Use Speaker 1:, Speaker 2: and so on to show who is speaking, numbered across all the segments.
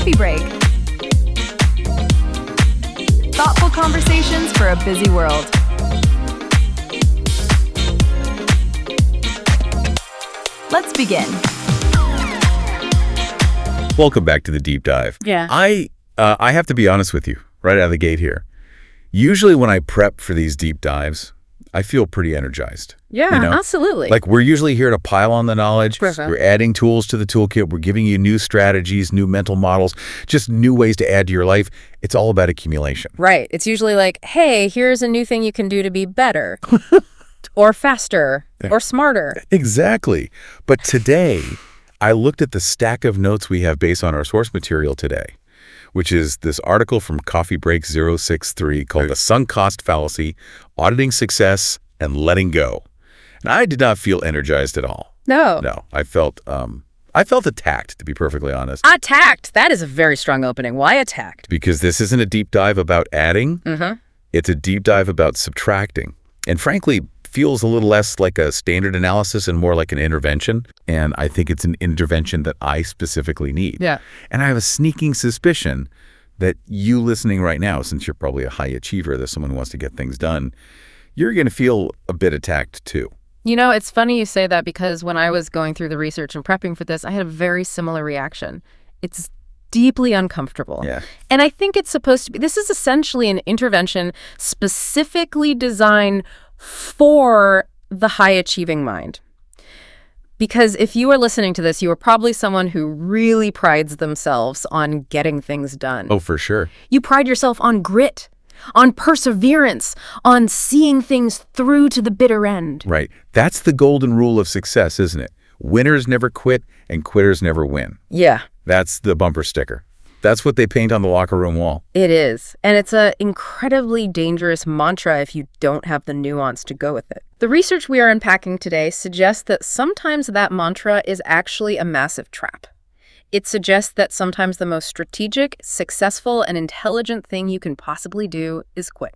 Speaker 1: Coffee Break. Thoughtful conversations for a busy world. Let's begin.
Speaker 2: Welcome back to the deep dive.
Speaker 3: Yeah.
Speaker 2: I have to be honest with you right out of the gate here. Usually when I prep for these deep dives, I feel pretty energized.
Speaker 3: Yeah, absolutely.
Speaker 2: Like we're usually here to pile on the knowledge.
Speaker 3: Perfect.
Speaker 2: We're adding tools to the toolkit. We're giving you new strategies, new mental models, just new ways to add to your life. It's all about accumulation.
Speaker 3: Right. It's usually like, hey, here's a new thing you can do to be better or faster or smarter.
Speaker 2: Exactly. But today, I looked at the stack of notes we have based on our source material today, which is this article from QofeBreak 063 called The Sunk Cost Fallacy, Auditing Success and Letting Go. And I did not feel energized at all.
Speaker 3: No.
Speaker 2: No, I felt attacked, to be perfectly honest.
Speaker 3: Attacked. That is a very strong opening. Why attacked?
Speaker 2: Because this isn't a deep dive about adding.
Speaker 3: Mm-hmm.
Speaker 2: It's a deep dive about subtracting. And frankly, feels a little less like a standard analysis and more like an intervention. And I think it's an intervention that I specifically need.
Speaker 3: Yeah.
Speaker 2: And I have a sneaking suspicion that you listening right now, since you're probably a high achiever, there's someone who wants to get things done, you're going to feel a bit attacked too.
Speaker 3: You know, it's funny you say that because when I was going through the research and prepping for this, I had a very similar reaction. It's deeply uncomfortable.
Speaker 2: Yeah.
Speaker 3: And I think it's supposed to be, this is essentially an intervention specifically designed for the high-achieving mind. Because if you are listening to this, you are probably someone who really prides themselves on getting things done.
Speaker 2: Oh, for sure.
Speaker 3: You pride yourself on grit, on perseverance, on seeing things through to the bitter end.
Speaker 2: Right. That's the golden rule of success, isn't it? Winners never quit and quitters never win.
Speaker 3: Yeah.
Speaker 2: That's the bumper sticker. That's what they paint on the locker room wall.
Speaker 3: It is. And it's an incredibly dangerous mantra if you don't have the nuance to go with it. The research we are unpacking today suggests that sometimes that mantra is actually a massive trap. It suggests that sometimes the most strategic, successful, and intelligent thing you can possibly do is quit.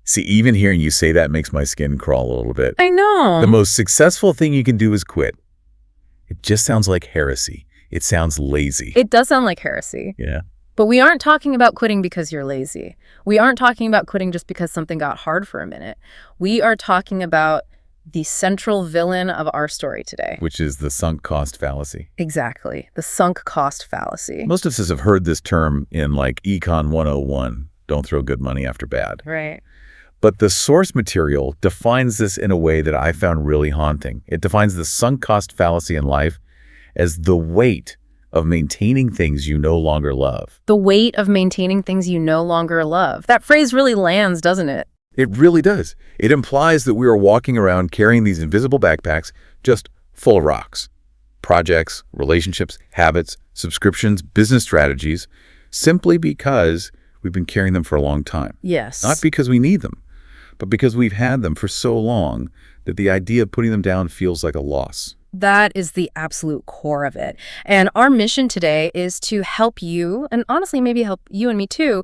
Speaker 2: See, even hearing you say that makes my skin crawl a little bit.
Speaker 3: I know.
Speaker 2: The most successful thing you can do is quit. It just sounds like heresy. It sounds lazy.
Speaker 3: It does sound like heresy.
Speaker 2: Yeah.
Speaker 3: But we aren't talking about quitting because you're lazy. We aren't talking about quitting just because something got hard for a minute. We are talking about the central villain of our story today.
Speaker 2: Which is the sunk cost fallacy.
Speaker 3: Exactly. The sunk cost fallacy.
Speaker 2: Most of us have heard this term in like Econ 101. Don't throw good money after bad.
Speaker 3: Right.
Speaker 2: But the source material defines this in a way that I found really haunting. It defines the sunk cost fallacy in life as the weight of maintaining things you no longer love.
Speaker 3: The weight of maintaining things you no longer love. That phrase really lands, doesn't it?
Speaker 2: It really does. It implies that we are walking around carrying these invisible backpacks just full of rocks. Projects, relationships, habits, subscriptions, business strategies, simply because we've been carrying them for a long time.
Speaker 3: Yes.
Speaker 2: Not because we need them, but because we've had them for so long that the idea of putting them down feels like a loss.
Speaker 3: That is the absolute core of it. And our mission today is to help you, and honestly, maybe help you and me too,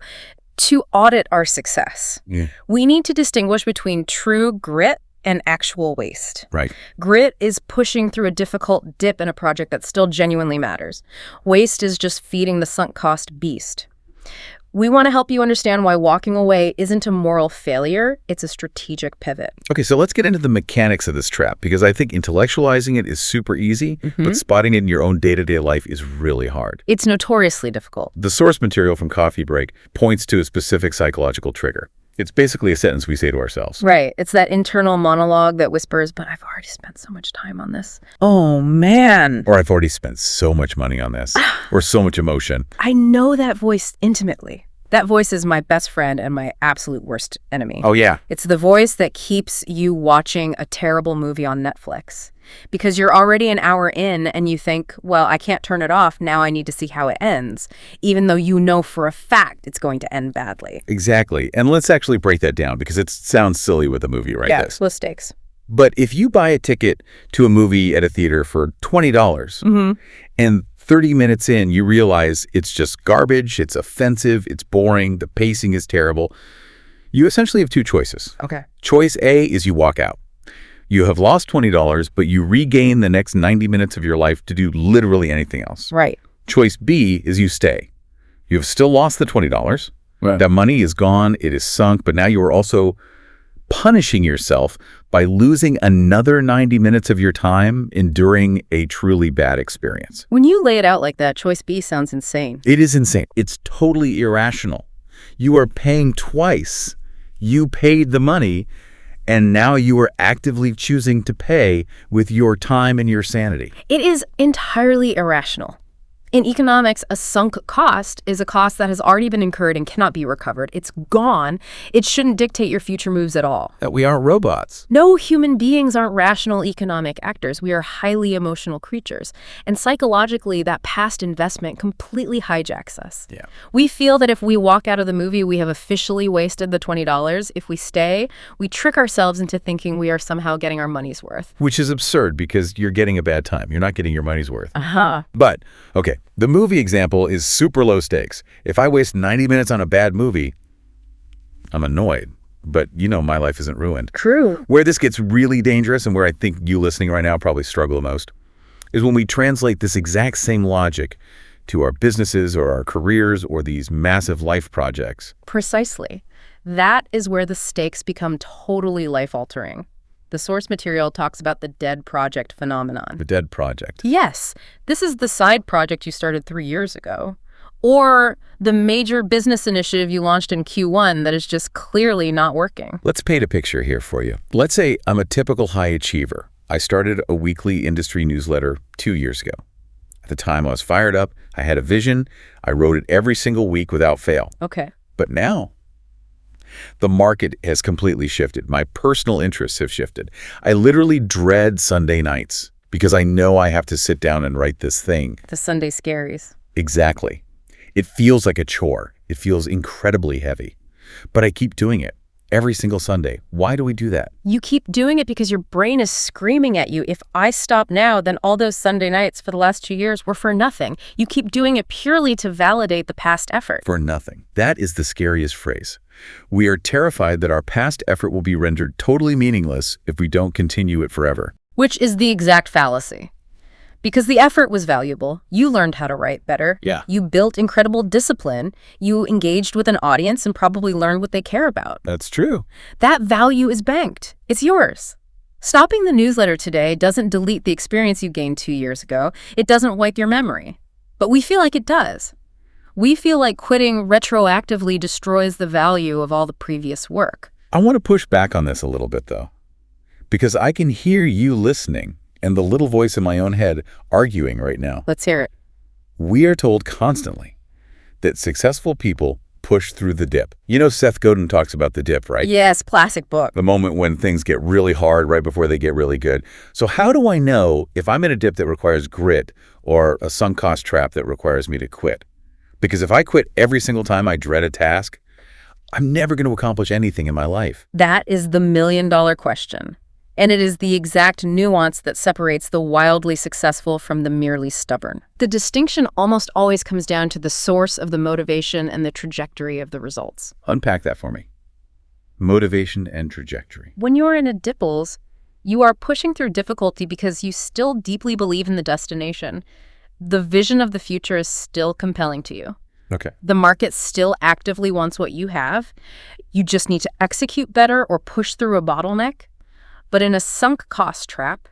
Speaker 3: to audit our success.
Speaker 2: Yeah.
Speaker 3: We need to distinguish between true grit and actual waste.
Speaker 2: Right.
Speaker 3: Grit is pushing through a difficult dip in a project that still genuinely matters. Waste is just feeding the sunk cost beast. We want to help you understand why walking away isn't a moral failure, it's a strategic pivot.
Speaker 2: Okay, so let's get into the mechanics of this trap, because I think intellectualizing it is super easy, but spotting it in your own day-to-day life is really hard.
Speaker 3: It's notoriously difficult.
Speaker 2: The source material from QofeBreak points to a specific psychological trigger. It's basically a sentence we say to ourselves.
Speaker 3: Right. It's that internal monologue that whispers, but I've already spent so much time on this. Oh, man.
Speaker 2: Or I've already spent so much money on this, or so much emotion.
Speaker 3: I know that voice intimately. That voice is my best friend and my absolute worst enemy.
Speaker 2: Oh, yeah.
Speaker 3: It's the voice that keeps you watching a terrible movie on Netflix. Because you're already an hour in and you think, well, I can't turn it off. Now I need to see how it ends. Even though you know for a fact it's going to end badly.
Speaker 2: Exactly. And let's actually break that down, because it sounds silly with a movie like this.
Speaker 3: Yeah, low stakes.
Speaker 2: But if you buy a ticket to a movie at a theater for $20 and 30 minutes in, you realize it's just garbage, it's offensive, it's boring, the pacing is terrible, you essentially have two choices.
Speaker 3: Okay.
Speaker 2: Choice A is you walk out. You have lost $20, but you regain the next 90 minutes of your life to do literally anything else.
Speaker 3: Right.
Speaker 2: Choice B is you stay. You've still lost the $20.
Speaker 4: Right.
Speaker 2: That money is gone. It is sunk. But now you are also punishing yourself by losing another 90 minutes of your time enduring a truly bad experience.
Speaker 3: When you lay it out like that, choice B sounds insane.
Speaker 2: It is insane. It's totally irrational. You are paying twice. You paid the money, and now you are actively choosing to pay with your time and your sanity.
Speaker 3: It is entirely irrational. In economics, a sunk cost is a cost that has already been incurred and cannot be recovered. It's gone. It shouldn't dictate your future moves at all.
Speaker 4: That we aren't robots.
Speaker 3: No human beings aren't rational economic actors. We are highly emotional creatures. And psychologically, that past investment completely hijacks us.
Speaker 4: Yeah.
Speaker 3: We feel that if we walk out of the movie, we have officially wasted the $20. If we stay, we trick ourselves into thinking we are somehow getting our money's worth.
Speaker 2: Which is absurd because you're getting a bad time. You're not getting your money's worth.
Speaker 3: But,
Speaker 2: okay, the movie example is super low stakes. If I waste 90 minutes on a bad movie, I'm annoyed. But my life isn't ruined.
Speaker 3: True.
Speaker 2: Where this gets really dangerous and where I think you listening right now probably struggle the most is when we translate this exact same logic to our businesses or our careers or these massive life projects.
Speaker 3: Precisely. That is where the stakes become totally life-altering. The source material talks about the dead project phenomenon.
Speaker 2: The dead project.
Speaker 3: Yes, this is the side project you started 3 years ago. Or the major business initiative you launched in Q1 that is just clearly not working.
Speaker 2: Let's paint a picture here for you. Let's say I'm a typical high achiever. I started a weekly industry newsletter 2 years ago. At the time, I was fired up. I had a vision. I wrote it every single week without fail.
Speaker 3: Okay.
Speaker 2: But now, the market has completely shifted. My personal interests have shifted. I literally dread Sunday nights because I know I have to sit down and write this thing.
Speaker 3: The Sunday scaries.
Speaker 2: Exactly. It feels like a chore. It feels incredibly heavy. But I keep doing it every single Sunday. Why do we do that?
Speaker 3: You keep doing it because your brain is screaming at you. If I stop now, then all those Sunday nights for the last 2 years were for nothing. You keep doing it purely to validate the past effort.
Speaker 2: For nothing. That is the scariest phrase. We are terrified that our past effort will be rendered totally meaningless if we don't continue it forever.
Speaker 3: Which is the exact fallacy. Because the effort was valuable. You learned how to write better.
Speaker 2: Yeah.
Speaker 3: You built incredible discipline. You engaged with an audience and probably learned what they care about.
Speaker 2: That's true.
Speaker 3: That value is banked. It's yours. Stopping the newsletter today doesn't delete the experience you gained 2 years ago. It doesn't wipe your memory. But we feel like it does. We feel like quitting retroactively destroys the value of all the previous work.
Speaker 2: I want to push back on this a little bit, though, because I can hear you listening and the little voice in my own head arguing right now.
Speaker 3: Let's hear it.
Speaker 2: We are told constantly that successful people push through the dip. Seth Godin talks about the dip, right?
Speaker 3: Yes, classic book.
Speaker 2: The moment when things get really hard right before they get really good. So how do I know if I'm in a dip that requires grit or a sunk cost trap that requires me to quit? Because if I quit every single time I dread a task, I'm never going to accomplish anything in my life.
Speaker 3: That is the million-dollar question. And it is the exact nuance that separates the wildly successful from the merely stubborn. The distinction almost always comes down to the source of the motivation and the trajectory of the results.
Speaker 2: Unpack that for me. Motivation and trajectory.
Speaker 3: When you're in a dipples, you are pushing through difficulty because you still deeply believe in the destination. The vision of the future is still compelling to you.
Speaker 2: Okay.
Speaker 3: The market still actively wants what you have. You just need to execute better or push through a bottleneck. But in a sunk cost trap,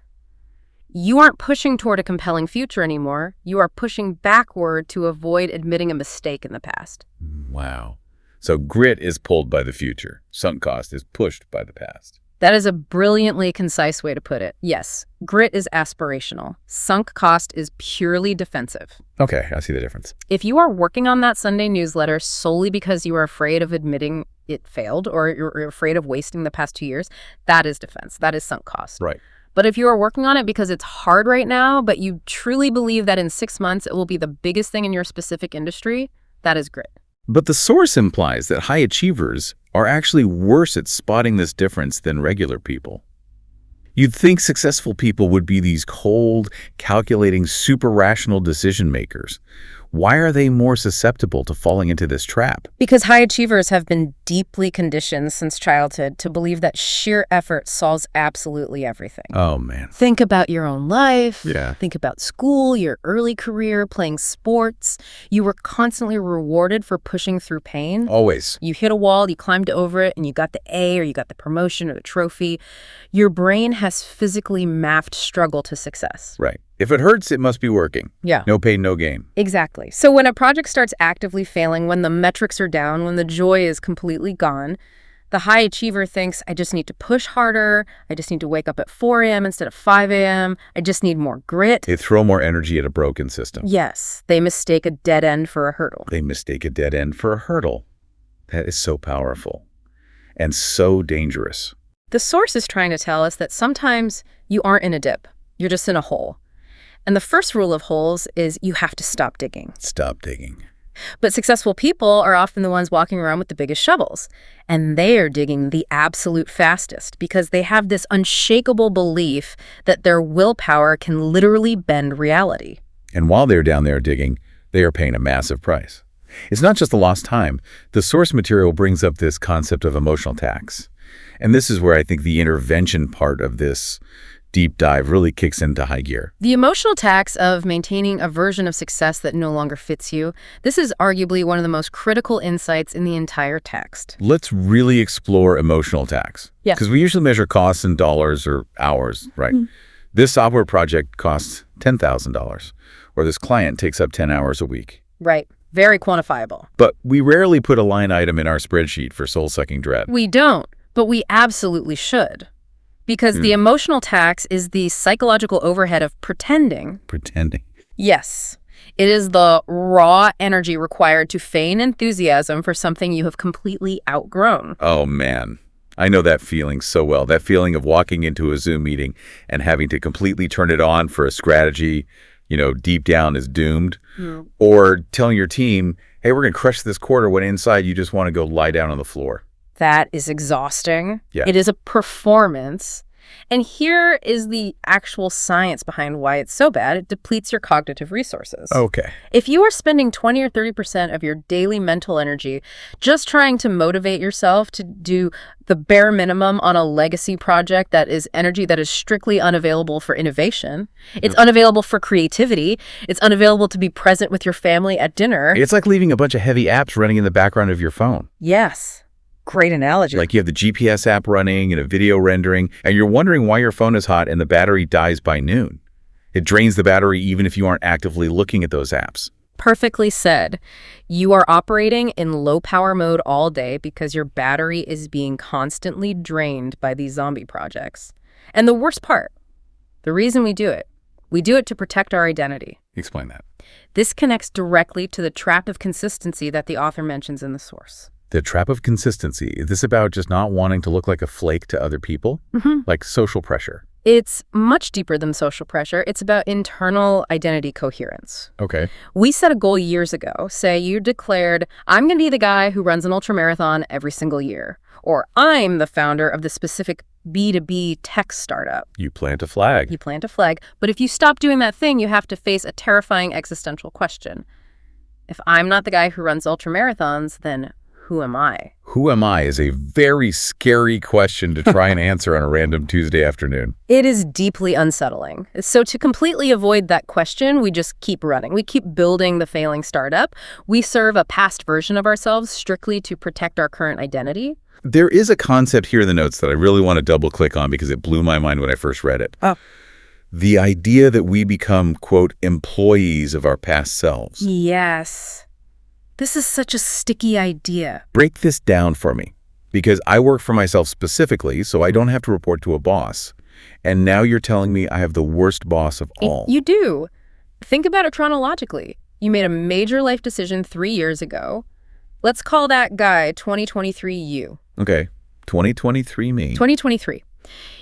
Speaker 3: you aren't pushing toward a compelling future anymore. You are pushing backward to avoid admitting a mistake in the past.
Speaker 2: Wow. So grit is pulled by the future. Sunk cost is pushed by the past.
Speaker 3: That is a brilliantly concise way to put it. Yes, grit is aspirational. Sunk cost is purely defensive.
Speaker 2: Okay, I see the difference.
Speaker 3: If you are working on that Sunday newsletter solely because you are afraid of admitting it failed or you're afraid of wasting the past 2 years, that is defense. That is sunk cost.
Speaker 2: Right.
Speaker 3: But if you are working on it because it's hard right now, but you truly believe that in 6 months it will be the biggest thing in your specific industry, that is grit.
Speaker 2: But the source implies that high achievers are actually worse at spotting this difference than regular people. You'd think successful people would be these cold, calculating, super rational decision makers. Why are they more susceptible to falling into this trap?
Speaker 3: Because high achievers have been deeply conditioned since childhood to believe that sheer effort solves absolutely everything.
Speaker 2: Oh, man.
Speaker 3: Think about your own life.
Speaker 2: Yeah.
Speaker 3: Think about school, your early career, playing sports. You were constantly rewarded for pushing through pain.
Speaker 2: Always.
Speaker 3: You hit a wall, you climbed over it, and you got the A or you got the promotion or the trophy. Your brain has physically mapped struggle to success.
Speaker 2: Right. If it hurts, it must be working.
Speaker 3: Yeah.
Speaker 2: No pain, no gain.
Speaker 3: Exactly. So when a project starts actively failing, when the metrics are down, when the joy is completely gone, the high achiever thinks, I just need to push harder. I just need to wake up at 4 a.m. instead of 5 a.m. I just need more grit.
Speaker 2: They throw more energy at a broken system.
Speaker 3: Yes, they mistake a dead end for a hurdle.
Speaker 2: They mistake a dead end for a hurdle. That is so powerful and so dangerous.
Speaker 3: The source is trying to tell us that sometimes you aren't in a dip. You're just in a hole. And the first rule of holes is you have to stop digging.
Speaker 2: Stop digging.
Speaker 3: But successful people are often the ones walking around with the biggest shovels. And they are digging the absolute fastest because they have this unshakable belief that their willpower can literally bend reality.
Speaker 2: And while they're down there digging, they are paying a massive price. It's not just the lost time. The source material brings up this concept of emotional tax. And this is where I think the intervention part of this deep dive really kicks into high gear.
Speaker 3: The emotional tax of maintaining a version of success that no longer fits you, this is arguably one of the most critical insights in the entire text.
Speaker 2: Let's really explore emotional tax.
Speaker 3: Yeah.
Speaker 2: Because we usually measure costs in dollars or hours, right? This software project costs $10,000, or this client takes up 10 hours a week.
Speaker 3: Right. Very quantifiable.
Speaker 2: But we rarely put a line item in our spreadsheet for soul-sucking dread.
Speaker 3: We don't, but we absolutely should. Because the emotional tax is the psychological overhead of pretending.
Speaker 2: Pretending.
Speaker 3: Yes. It is the raw energy required to feign enthusiasm for something you have completely outgrown.
Speaker 2: Oh, man. I know that feeling so well. That feeling of walking into a Zoom meeting and having to completely turn it on for a strategy, deep down is doomed. Or telling your team, hey, we're going to crush this quarter when inside you just want to go lie down on the floor.
Speaker 3: That is exhausting.
Speaker 2: Yeah.
Speaker 3: It is a performance. And here is the actual science behind why it's so bad. It depletes your cognitive resources.
Speaker 2: Okay.
Speaker 3: If you are spending 20 or 30% of your daily mental energy just trying to motivate yourself to do the bare minimum on a legacy project that is energy that is strictly unavailable for innovation, it's unavailable for creativity, it's unavailable to be present with your family at dinner.
Speaker 2: It's like leaving a bunch of heavy apps running in the background of your phone.
Speaker 3: Yes. Great analogy.
Speaker 2: Like you have the GPS app running and a video rendering, and you're wondering why your phone is hot and the battery dies by noon. It drains the battery even if you aren't actively looking at those apps.
Speaker 3: Perfectly said. You are operating in low power mode all day because your battery is being constantly drained by these zombie projects. And the worst part, the reason we do it to protect our identity.
Speaker 2: Explain that.
Speaker 3: This connects directly to the trap of consistency that the author mentions in the source.
Speaker 2: The trap of consistency. Is this about just not wanting to look like a flake to other people? Like social pressure?
Speaker 3: It's much deeper than social pressure. It's about internal identity coherence.
Speaker 2: Okay.
Speaker 3: We set a goal years ago. Say you declared, I'm going to be the guy who runs an ultramarathon every single year. Or I'm the founder of the specific B2B tech startup.
Speaker 2: You plant a flag.
Speaker 3: You plant a flag. But if you stop doing that thing, you have to face a terrifying existential question. If I'm not the guy who runs ultramarathons, then who am I?
Speaker 2: Who am I is a very scary question to try and answer on a random Tuesday afternoon.
Speaker 3: It is deeply unsettling. So to completely avoid that question, we just keep running. We keep building the failing startup. We serve a past version of ourselves strictly to protect our current identity.
Speaker 2: There is a concept here in the notes that I really want to double click on because it blew my mind when I first read it.
Speaker 3: Oh.
Speaker 2: The idea that we become, quote, employees of our past selves.
Speaker 3: Yes. This is such a sticky idea.
Speaker 2: Break this down for me, because I work for myself specifically, so I don't have to report to a boss. And now you're telling me I have the worst boss of all.
Speaker 3: You do. Think about it chronologically. You made a major life decision 3 years ago. Let's call that guy 2023 you.
Speaker 2: Okay, 2023 me.
Speaker 3: 2023.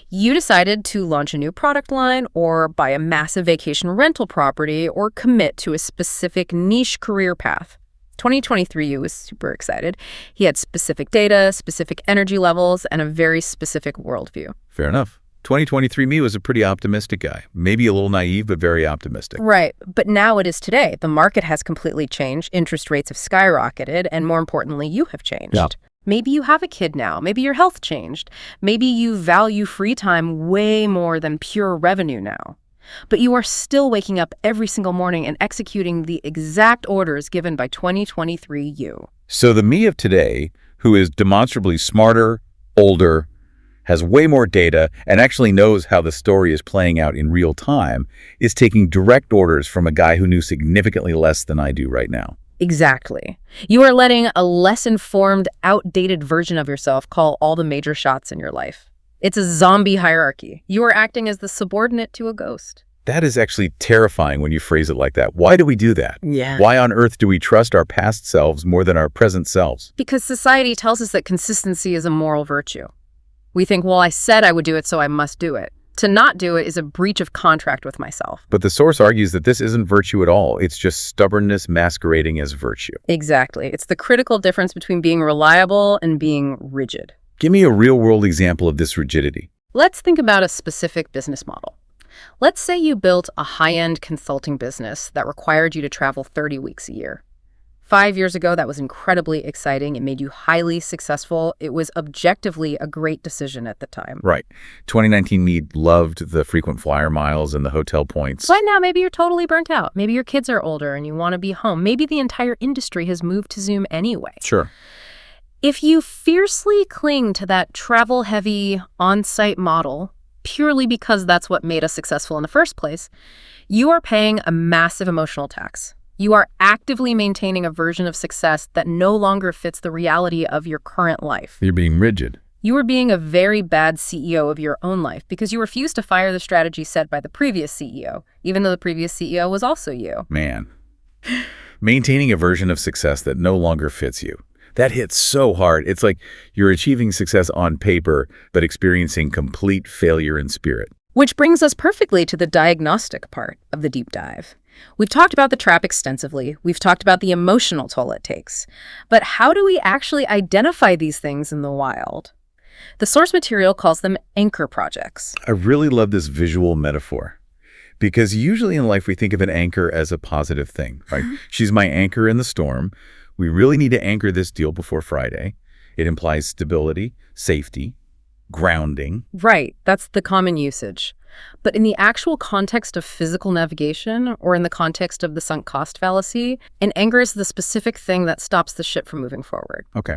Speaker 3: You decided to launch a new product line or buy a massive vacation rental property or commit to a specific niche career path. 2023 you was super excited. He had specific data, specific energy levels, and a very specific worldview.
Speaker 2: Fair enough. 2023 me was a pretty optimistic guy. Maybe a little naive, but very optimistic.
Speaker 3: Right. But now it is today. The market has completely changed. Interest rates have skyrocketed. And more importantly, you have changed.
Speaker 2: Yeah.
Speaker 3: Maybe you have a kid now. Maybe your health changed. Maybe you value free time way more than pure revenue now. But you are still waking up every single morning and executing the exact orders given by 2023 you.
Speaker 2: So the me of today, who is demonstrably smarter, older, has way more data, and actually knows how the story is playing out in real time, is taking direct orders from a guy who knew significantly less than I do right now.
Speaker 3: Exactly. You are letting a less informed, outdated version of yourself call all the major shots in your life. It's a zombie hierarchy. You are acting as the subordinate to a ghost.
Speaker 2: That is actually terrifying when you phrase it like that. Why do we do that?
Speaker 3: Yeah.
Speaker 2: Why on earth do we trust our past selves more than our present selves?
Speaker 3: Because society tells us that consistency is a moral virtue. We think, well, I said I would do it, so I must do it. To not do it is a breach of contract with myself.
Speaker 2: But the source argues that this isn't virtue at all. It's just stubbornness masquerading as virtue.
Speaker 3: Exactly. It's the critical difference between being reliable and being rigid.
Speaker 2: Give me a real-world example of this rigidity.
Speaker 3: Let's think about a specific business model. Let's say you built a high-end consulting business that required you to travel 30 weeks a year. 5 years ago, that was incredibly exciting. It made you highly successful. It was objectively a great decision at the time.
Speaker 2: Right. 2019 me loved the frequent flyer miles and the hotel points.
Speaker 3: But now maybe you're totally burnt out. Maybe your kids are older and you want to be home. Maybe the entire industry has moved to Zoom anyway.
Speaker 2: Sure.
Speaker 3: If you fiercely cling to that travel-heavy on-site model, purely because that's what made us successful in the first place, you are paying a massive emotional tax. You are actively maintaining a version of success that no longer fits the reality of your current life.
Speaker 2: You're being rigid.
Speaker 3: You are being a very bad CEO of your own life because you refuse to fire the strategy set by the previous CEO, even though the previous CEO was also you.
Speaker 2: Man. Maintaining a version of success that no longer fits you. That hits so hard. It's like you're achieving success on paper, but experiencing complete failure in spirit.
Speaker 3: Which brings us perfectly to the diagnostic part of the deep dive. We've talked about the trap extensively. We've talked about the emotional toll it takes. But how do we actually identify these things in the wild? The source material calls them anchor projects.
Speaker 2: I really love this visual metaphor because usually in life we think of an anchor as a positive thing, right? She's my anchor in the storm. We really need to anchor this deal before Friday. It implies stability, safety, grounding.
Speaker 3: Right, that's the common usage. But in the actual context of physical navigation, or in the context of the sunk cost fallacy, an anchor is the specific thing that stops the ship from moving forward.
Speaker 2: Okay.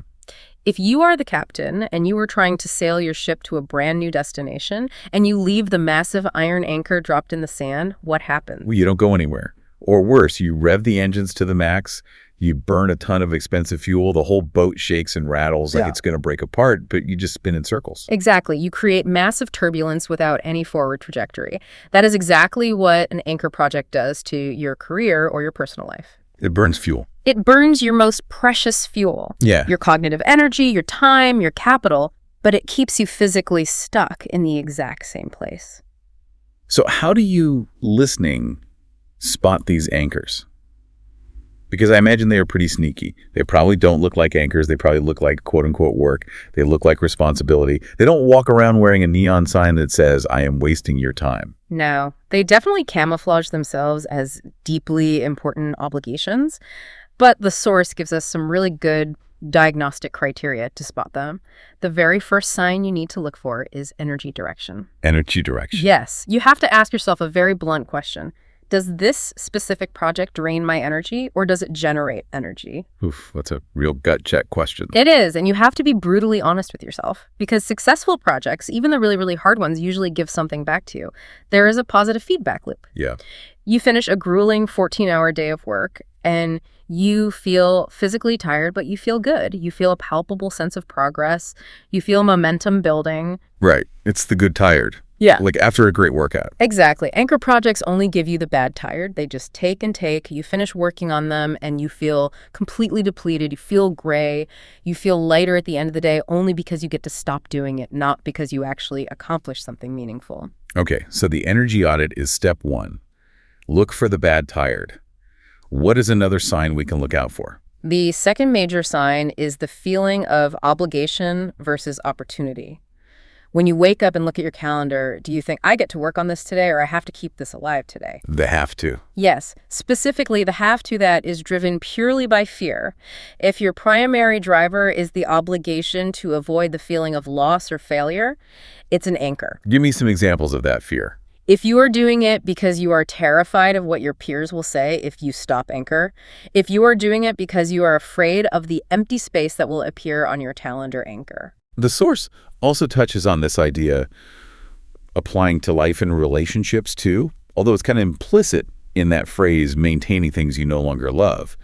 Speaker 3: If you are the captain and you are trying to sail your ship to a brand new destination and you leave the massive iron anchor dropped in the sand, what happens?
Speaker 2: Well, you don't go anywhere. Or worse, you rev the engines to the max, you burn a ton of expensive fuel, the whole boat shakes and rattles like it's going to break apart, but you just spin in circles.
Speaker 3: Exactly. You create massive turbulence without any forward trajectory. That is exactly what an anchor project does to your career or your personal life.
Speaker 2: It burns fuel.
Speaker 3: It burns your most precious fuel.
Speaker 2: Yeah.
Speaker 3: Your cognitive energy, your time, your capital, but it keeps you physically stuck in the exact same place.
Speaker 2: So how do you, listening, spot these anchors? Because I imagine they are pretty sneaky. They probably don't look like anchors. They probably look like quote-unquote work. They look like responsibility. They don't walk around wearing a neon sign that says, I am wasting your time.
Speaker 3: No, they definitely camouflage themselves as deeply important obligations, but the source gives us some really good diagnostic criteria to spot them. The very first sign you need to look for is energy direction.
Speaker 2: Energy direction.
Speaker 3: Yes, you have to ask yourself a very blunt question. Does this specific project drain my energy, or does it generate energy?
Speaker 2: Oof, that's a real gut check question.
Speaker 3: It is, and you have to be brutally honest with yourself, because successful projects, even the really, really hard ones, usually give something back to you. There is a positive feedback loop.
Speaker 2: Yeah.
Speaker 3: You finish a grueling 14-hour day of work, and you feel physically tired, but you feel good. You feel a palpable sense of progress. You feel momentum building.
Speaker 2: Right. It's the good tired.
Speaker 3: Yeah.
Speaker 2: Like after a great workout.
Speaker 3: Exactly. Anchor projects only give you the bad tired. They just take and take. You finish working on them and you feel completely depleted. You feel gray. You feel lighter at the end of the day only because you get to stop doing it, not because you actually accomplish something meaningful.
Speaker 2: Okay, so the energy audit is step one. Look for the bad tired. What is another sign we can look out for?
Speaker 3: The second major sign is the feeling of obligation versus opportunity. When you wake up and look at your calendar, do you think, I get to work on this today, or I have to keep this alive today?
Speaker 2: The have to.
Speaker 3: Yes, specifically the have to that is driven purely by fear. If your primary driver is the obligation to avoid the feeling of loss or failure, it's an anchor.
Speaker 2: Give me some examples of that fear.
Speaker 3: If you are doing it because you are terrified of what your peers will say if you stop anchor, if you are doing it because you are afraid of the empty space that will appear on your calendar anchor.
Speaker 2: The source also touches on this idea applying to life and relationships too, although it's kind of implicit in that phrase, maintaining things you no longer love.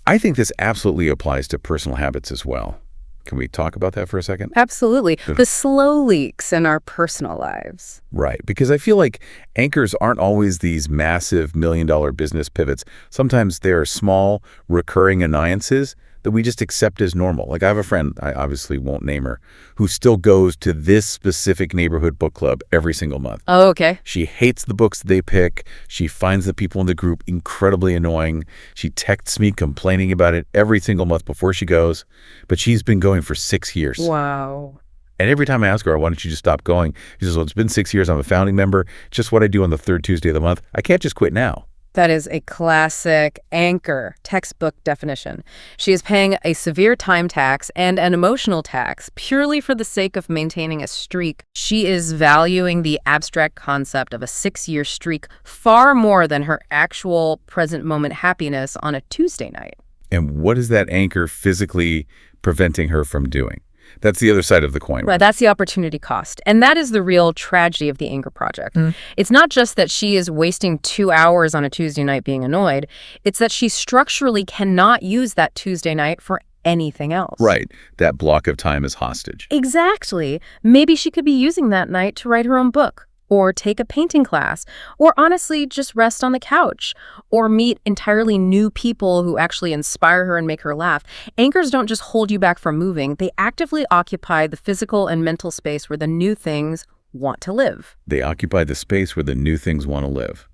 Speaker 2: I think this absolutely applies to personal habits as well. Can we talk about that for a second?
Speaker 3: Absolutely. The slow leaks in our personal lives.
Speaker 2: Right, because I feel like anchors aren't always these massive million-dollar business pivots. Sometimes they're small, recurring annoyances that we just accept as normal. Like I have a friend, I obviously won't name her, who still goes to this specific neighborhood book club every single month.
Speaker 3: Oh, okay.
Speaker 2: She hates the books that they pick. She finds the people in the group incredibly annoying. She texts me complaining about it every single month before she goes. But she's been going for 6 years.
Speaker 3: Wow.
Speaker 2: And every time I ask her, why don't you just stop going? She says, well, it's been 6 years. I'm a founding member. It's just what I do on the third Tuesday of the month. I can't just quit now.
Speaker 3: That is a classic anchor, textbook definition. She is paying a severe time tax and an emotional tax purely for the sake of maintaining a streak. She is valuing the abstract concept of a 6-year streak far more than her actual present moment happiness on a Tuesday night.
Speaker 2: And what is that anchor physically preventing her from doing? That's the other side of the coin.
Speaker 3: Right, that's the opportunity cost. And that is the real tragedy of the anger project. It's not just that she is wasting 2 hours on a Tuesday night being annoyed. It's that she structurally cannot use that Tuesday night for anything else.
Speaker 2: Right. That block of time is hostage.
Speaker 3: Exactly. Maybe she could be using that night to write her own book, or take a painting class, or honestly just rest on the couch, or meet entirely new people who actually inspire her and make her laugh. Anchors don't just hold you back from moving. They actively occupy the physical and mental space where the new things want to live.
Speaker 2: They occupy the space where the new things want to live.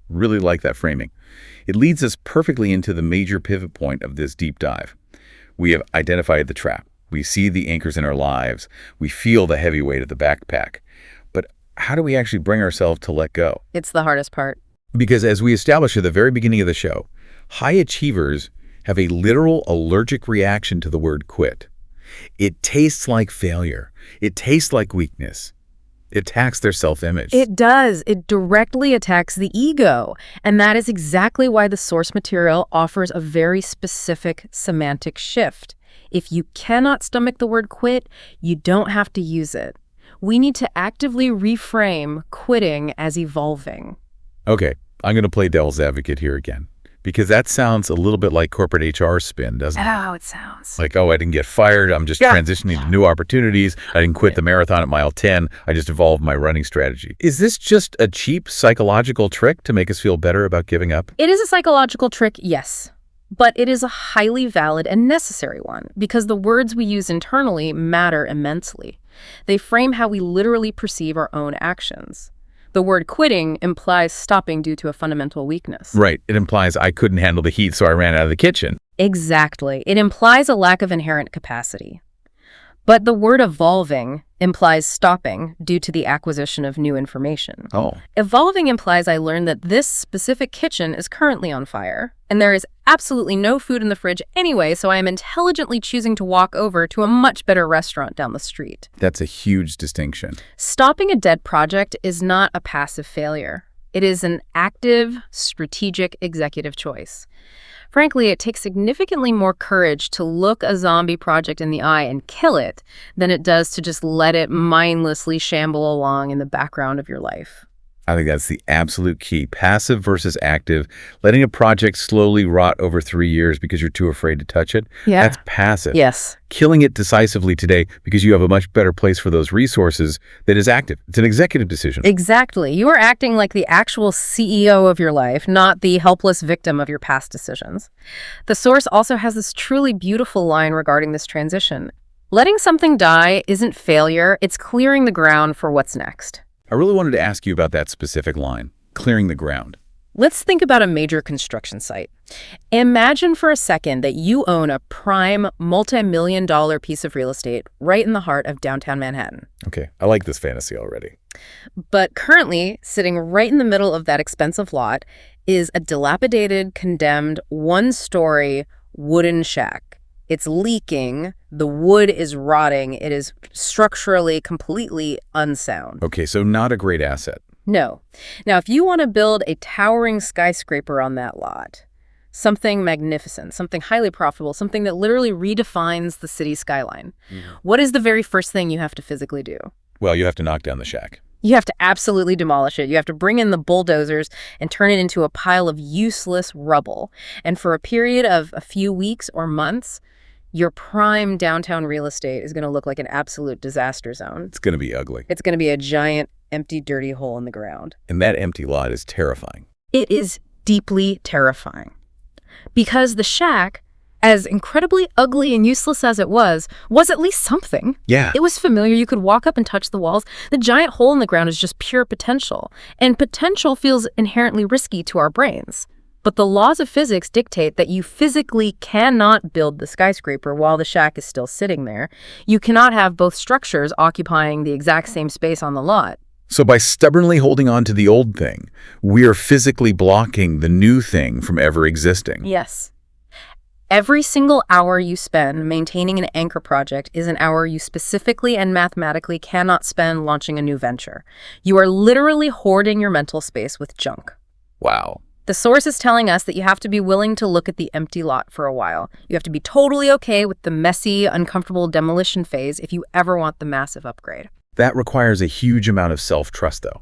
Speaker 2: Really like that framing. It leads us perfectly into the major pivot point of this deep dive. We have identified the trap. We see the anchors in our lives. We feel the heavy weight of the backpack. How do we actually bring ourselves to let go?
Speaker 3: It's the hardest part.
Speaker 2: Because as we established at the very beginning of the show, high achievers have a literal allergic reaction to the word quit. It tastes like failure. It tastes like weakness. It attacks their self-image.
Speaker 3: It does. It directly attacks the ego. And that is exactly why the source material offers a very specific semantic shift. If you cannot stomach the word quit, you don't have to use it. We need to actively reframe quitting as evolving.
Speaker 2: Okay, I'm going to play devil's advocate here again, because that sounds a little bit like corporate HR spin, doesn't it?
Speaker 3: Oh, it sounds.
Speaker 2: Like, oh, I didn't get fired. I'm just transitioning to new opportunities. I didn't quit the marathon at mile 10. I just evolved my running strategy. Is this just a cheap psychological trick to make us feel better about giving up?
Speaker 3: It is a psychological trick, yes. But it is a highly valid and necessary one, because the words we use internally matter immensely. They frame how we literally perceive our own actions. The word quitting implies stopping due to a fundamental weakness.
Speaker 2: Right. It implies I couldn't handle the heat, so I ran out of the kitchen.
Speaker 3: Exactly. It implies a lack of inherent capacity. But the word evolving implies stopping due to the acquisition of new information.
Speaker 2: Oh.
Speaker 3: Evolving implies I learned that this specific kitchen is currently on fire, and there is absolutely no food in the fridge anyway, so I am intelligently choosing to walk over to a much better restaurant down the street.
Speaker 2: That's a huge distinction.
Speaker 3: Stopping a dead project is not a passive failure. It is an active, strategic executive choice. Frankly, it takes significantly more courage to look a zombie project in the eye and kill it than it does to just let it mindlessly shamble along in the background of your life.
Speaker 2: I think that's the absolute key. Passive versus active. Letting a project slowly rot over 3 years because you're too afraid to touch it.
Speaker 3: Yeah.
Speaker 2: That's passive.
Speaker 3: Yes.
Speaker 2: Killing it decisively today because you have a much better place for those resources that is active. It's an executive decision.
Speaker 3: Exactly. You are acting like the actual CEO of your life, not the helpless victim of your past decisions. The source also has this truly beautiful line regarding this transition. Letting something die isn't failure, it's clearing the ground for what's next.
Speaker 2: I really wanted to ask you about that specific line, clearing the ground.
Speaker 3: Let's think about a major construction site. Imagine for a second that you own a prime multi-million-dollar piece of real estate right in the heart of downtown Manhattan.
Speaker 2: Okay, I like this fantasy already.
Speaker 3: But currently, sitting right in the middle of that expensive lot is a dilapidated, condemned, one-story wooden shack. It's leaking, the wood is rotting, it is structurally completely unsound.
Speaker 2: Okay, so not a great asset.
Speaker 3: No. Now, if you want to build a towering skyscraper on that lot, something magnificent, something highly profitable, something that literally redefines the city skyline, what is the very first thing you have to physically do?
Speaker 2: Well, you have to knock down the shack.
Speaker 3: You have to absolutely demolish it. You have to bring in the bulldozers and turn it into a pile of useless rubble. And for a period of a few weeks or months, your prime downtown real estate is going to look like an absolute disaster zone.
Speaker 2: It's going to be ugly.
Speaker 3: It's going to be a giant, empty, dirty hole in the ground.
Speaker 2: And that empty lot is terrifying.
Speaker 3: It is deeply terrifying. Because the shack, as incredibly ugly and useless as it was at least something.
Speaker 2: Yeah.
Speaker 3: It was familiar. You could walk up and touch the walls. The giant hole in the ground is just pure potential. And potential feels inherently risky to our brains. But the laws of physics dictate that you physically cannot build the skyscraper while the shack is still sitting there. You cannot have both structures occupying the exact same space on the lot.
Speaker 2: So by stubbornly holding on to the old thing, we are physically blocking the new thing from ever existing.
Speaker 3: Yes. Every single hour you spend maintaining an anchor project is an hour you specifically and mathematically cannot spend launching a new venture. You are literally hoarding your mental space with junk.
Speaker 2: Wow.
Speaker 3: The source is telling us that you have to be willing to look at the empty lot for a while. You have to be totally okay with the messy, uncomfortable demolition phase if you ever want the massive upgrade.
Speaker 2: That requires a huge amount of self-trust, though.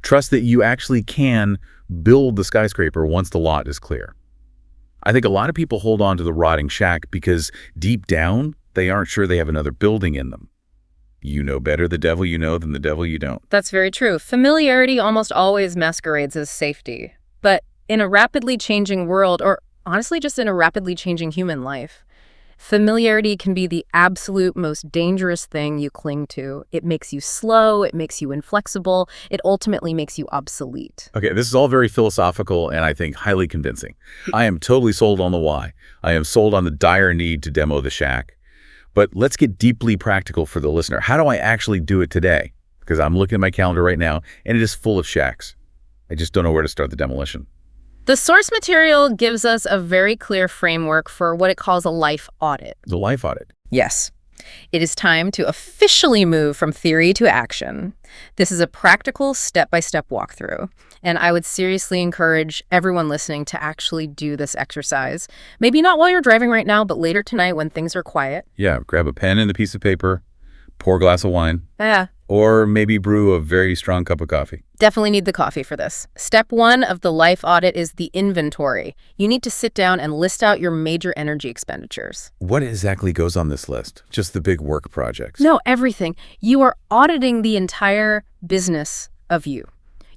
Speaker 2: Trust that you actually can build the skyscraper once the lot is clear. I think a lot of people hold on to the rotting shack because deep down, they aren't sure they have another building in them. You know better the devil you know than the devil you don't.
Speaker 3: That's very true. Familiarity almost always masquerades as safety. But in a rapidly changing world, or honestly just in a rapidly changing human life, familiarity can be the absolute most dangerous thing you cling to. It makes you slow, it makes you inflexible, it ultimately makes you obsolete.
Speaker 2: Okay, this is all very philosophical and I think highly convincing. I am totally sold on the why. I am sold on the dire need to demo the shack. But let's get deeply practical for the listener. How do I actually do it today? Because I'm looking at my calendar right now and it is full of shacks. I just don't know where to start the demolition.
Speaker 3: The source material gives us a very clear framework for what it calls a life audit.
Speaker 2: The life audit.
Speaker 3: Yes. It is time to officially move from theory to action. This is a practical step-by-step walkthrough, and I would seriously encourage everyone listening to actually do this exercise. Maybe not while you're driving right now, but later tonight when things are quiet.
Speaker 2: Yeah, grab a pen and a piece of paper, pour a glass of wine.
Speaker 3: Yeah.
Speaker 2: Or maybe brew a very strong cup of coffee.
Speaker 3: Definitely need the coffee for this. Step 1 of the life audit is the inventory. You need to sit down and list out your major energy expenditures.
Speaker 2: What exactly goes on this list? Just the big work projects?
Speaker 3: No, everything. You are auditing the entire business of you.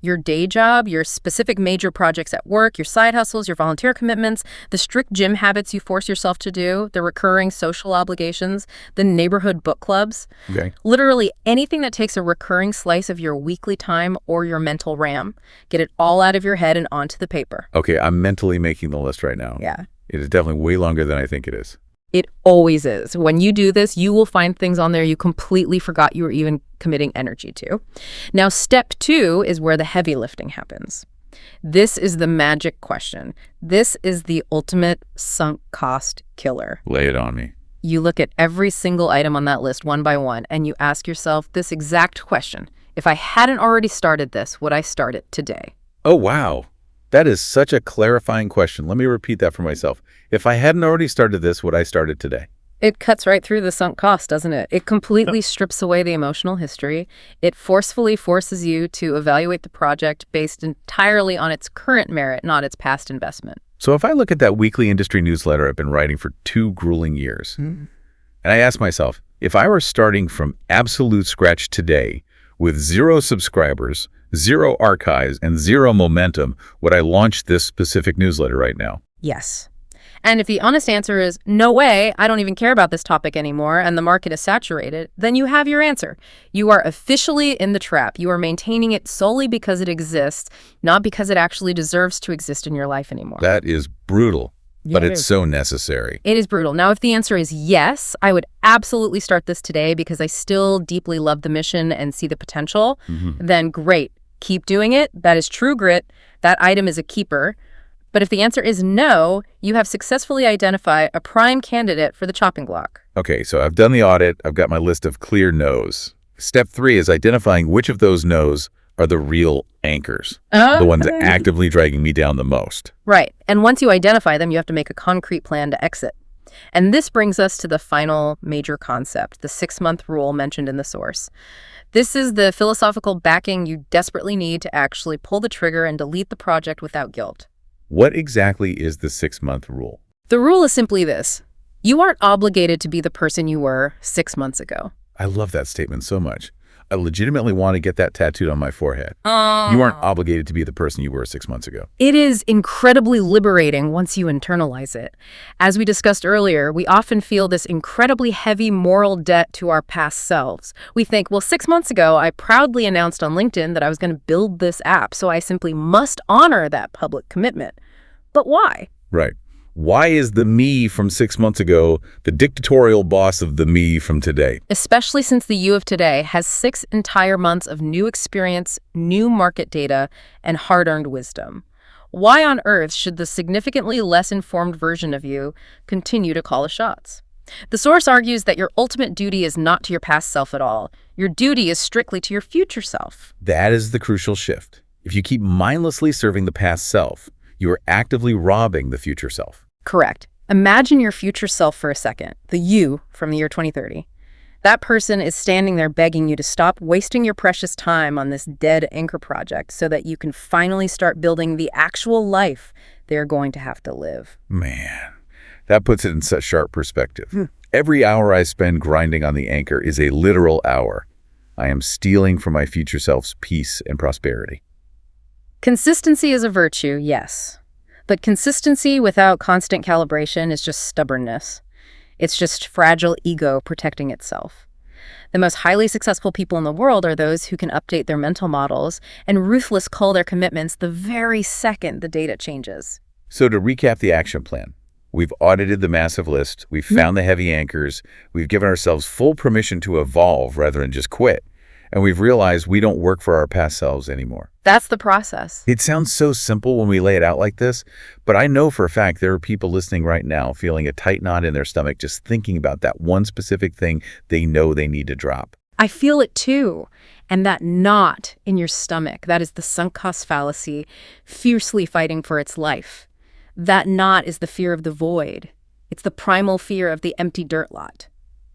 Speaker 3: Your day job, your specific major projects at work, your side hustles, your volunteer commitments, the strict gym habits you force yourself to do, the recurring social obligations, the neighborhood book clubs.
Speaker 2: Okay.
Speaker 3: Literally anything that takes a recurring slice of your weekly time or your mental RAM. Get it all out of your head and onto the paper.
Speaker 2: Okay, I'm mentally making the list right now.
Speaker 3: Yeah.
Speaker 2: It is definitely way longer than I think it is.
Speaker 3: It always is. When you do this, you will find things on there you completely forgot you were even committing energy to. Now, step 2 is where the heavy lifting happens. This is the magic question. This is the ultimate sunk cost killer.
Speaker 2: Lay it on me.
Speaker 3: You look at every single item on that list one by one, and you ask yourself this exact question. If I hadn't already started this, would I start it today?
Speaker 2: Oh, wow. That is such a clarifying question. Let me repeat that for myself. If I hadn't already started this, would I start it today?
Speaker 3: It cuts right through the sunk cost, doesn't it? It completely strips away the emotional history. It forcefully forces you to evaluate the project based entirely on its current merit, not its past investment.
Speaker 2: So if I look at that weekly industry newsletter I've been writing for 2 grueling years, and I ask myself, if I were starting from absolute scratch today with 0 subscribers, 0 archives, and 0 momentum, would I launch this specific newsletter right now?
Speaker 3: Yes. And if the honest answer is, no way, I don't even care about this topic anymore, and the market is saturated, then you have your answer. You are officially in the trap. You are maintaining it solely because it exists, not because it actually deserves to exist in your life anymore.
Speaker 2: That is brutal, but
Speaker 3: Yeah, it
Speaker 2: it's
Speaker 3: is.
Speaker 2: so necessary.
Speaker 3: It is brutal. Now, if the answer is yes, I would absolutely start this today because I still deeply love the mission and see the potential, then great. Keep doing it. That is true grit. That item is a keeper. But if the answer is no, you have successfully identified a prime candidate for the chopping block.
Speaker 2: Okay, so I've done the audit. I've got my list of clear no's. Step 3 is identifying which of those no's are the real anchors, the ones actively dragging me down the most.
Speaker 3: Right. And once you identify them, you have to make a concrete plan to exit. And this brings us to the final major concept, the 6-month rule mentioned in the source. This is the philosophical backing you desperately need to actually pull the trigger and delete the project without guilt.
Speaker 2: What exactly is the 6-month rule?
Speaker 3: The rule is simply this. You aren't obligated to be the person you were 6 months ago.
Speaker 2: I love that statement so much. I legitimately want to get that tattooed on my forehead. You aren't obligated to be the person you were 6 months ago.
Speaker 3: It is incredibly liberating once you internalize it. As we discussed earlier, we often feel this incredibly heavy moral debt to our past selves. We think, well, 6 months ago, I proudly announced on LinkedIn that I was going to build this app, so I simply must honor that public commitment. But why?
Speaker 2: Right. Why is the me from 6 months ago the dictatorial boss of the me from today?
Speaker 3: Especially since the you of today has 6 entire months of new experience, new market data, and hard-earned wisdom. Why on earth should the significantly less informed version of you continue to call the shots? The source argues that your ultimate duty is not to your past self at all. Your duty is strictly to your future self.
Speaker 2: That is the crucial shift. If you keep mindlessly serving the past self, you are actively robbing the future self.
Speaker 3: Correct. Imagine your future self for a second, the you from the year 2030. That person is standing there begging you to stop wasting your precious time on this dead anchor project so that you can finally start building the actual life they're going to have to live.
Speaker 2: Man, that puts it in such sharp perspective. Every hour I spend grinding on the anchor is a literal hour. I am stealing from my future self's peace and prosperity.
Speaker 3: Consistency is a virtue, yes. But consistency without constant calibration is just stubbornness. It's just fragile ego protecting itself. The most highly successful people in the world are those who can update their mental models and ruthless cull their commitments the very second the data changes.
Speaker 2: So to recap the action plan, we've audited the massive list, we've found the heavy anchors, we've given ourselves full permission to evolve rather than just quit, and we've realized we don't work for our past selves anymore.
Speaker 3: That's the process.
Speaker 2: It sounds so simple when we lay it out like this, but I know for a fact there are people listening right now feeling a tight knot in their stomach just thinking about that one specific thing they know they need to drop.
Speaker 3: I feel it too. And that knot in your stomach, that is the sunk cost fallacy, fiercely fighting for its life. That knot is the fear of the void. It's the primal fear of the empty dirt lot.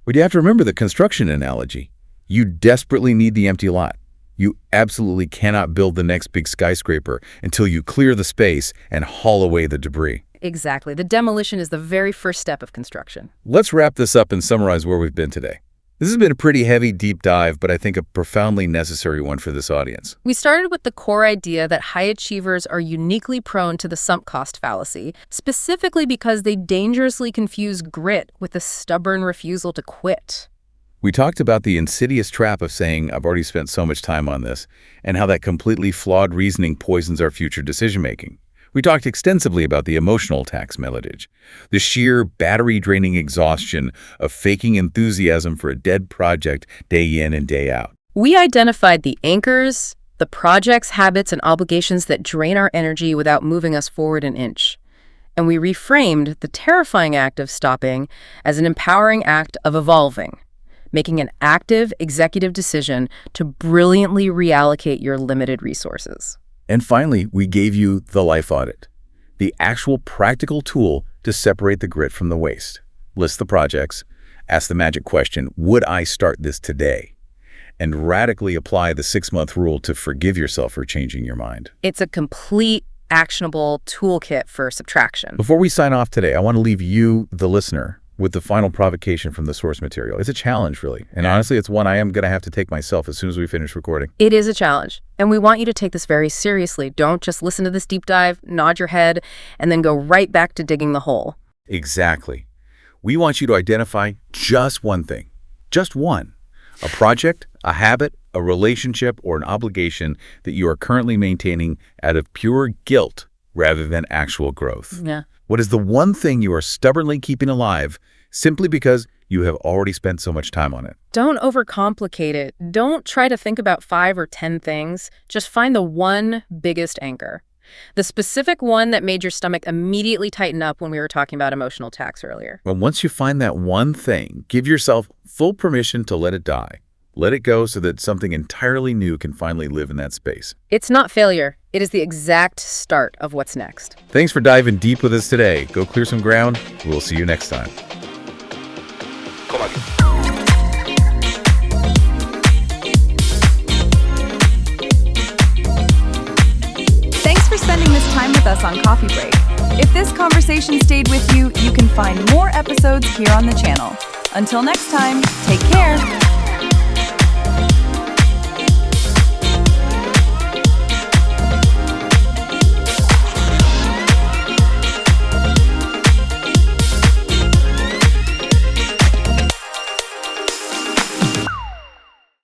Speaker 2: But you have to remember the construction analogy. You desperately need the empty lot. You absolutely cannot build the next big skyscraper until you clear the space and haul away the debris.
Speaker 3: Exactly. The demolition is the very first step of construction.
Speaker 2: Let's wrap this up and summarize where we've been today. This has been a pretty heavy deep dive, but I think a profoundly necessary one for this audience.
Speaker 3: We started with the core idea that high achievers are uniquely prone to the sunk cost fallacy, specifically because they dangerously confuse grit with a stubborn refusal to quit.
Speaker 2: We talked about the insidious trap of saying, I've already spent so much time on this, and how that completely flawed reasoning poisons our future decision-making. We talked extensively about the emotional tax millage, the sheer battery-draining exhaustion of faking enthusiasm for a dead project day in and day out.
Speaker 3: We identified the anchors, the projects, habits, and obligations that drain our energy without moving us forward an inch. And we reframed the terrifying act of stopping as an empowering act of evolving, making an active executive decision to brilliantly reallocate your limited resources.
Speaker 2: And finally, we gave you the life audit, the actual practical tool to separate the grit from the waste. List the projects, ask the magic question, would I start this today? And radically apply the 6-month rule to forgive yourself for changing your mind.
Speaker 3: It's a complete, actionable toolkit for subtraction.
Speaker 2: Before we sign off today, I want to leave you, the listener, with the final provocation from the source material. It's a challenge, really. And honestly, it's one I am going to have to take myself as soon as we finish recording.
Speaker 3: It is a challenge. And we want you to take this very seriously. Don't just listen to this deep dive, nod your head, and then go right back to digging the hole.
Speaker 2: Exactly. We want you to identify just one thing. Just one. A project, a habit, a relationship, or an obligation that you are currently maintaining out of pure guilt rather than actual growth.
Speaker 3: Yeah.
Speaker 2: What is the one thing you are stubbornly keeping alive simply because you have already spent so much time on it?
Speaker 3: Don't overcomplicate it. Don't try to think about 5 or 10 things. Just find the one biggest anchor. The specific one that made your stomach immediately tighten up when we were talking about emotional tax earlier.
Speaker 2: Well, once you find that one thing, give yourself full permission to let it die. Let it go so that something entirely new can finally live in that space.
Speaker 3: It's not failure. It is the exact start of what's next.
Speaker 2: Thanks for diving deep with us today. Go clear some ground. We'll see you next time.
Speaker 1: Thanks for spending this time with us on Coffee Break. If this conversation stayed with you, you can find more episodes here on the channel. Until next time, take care.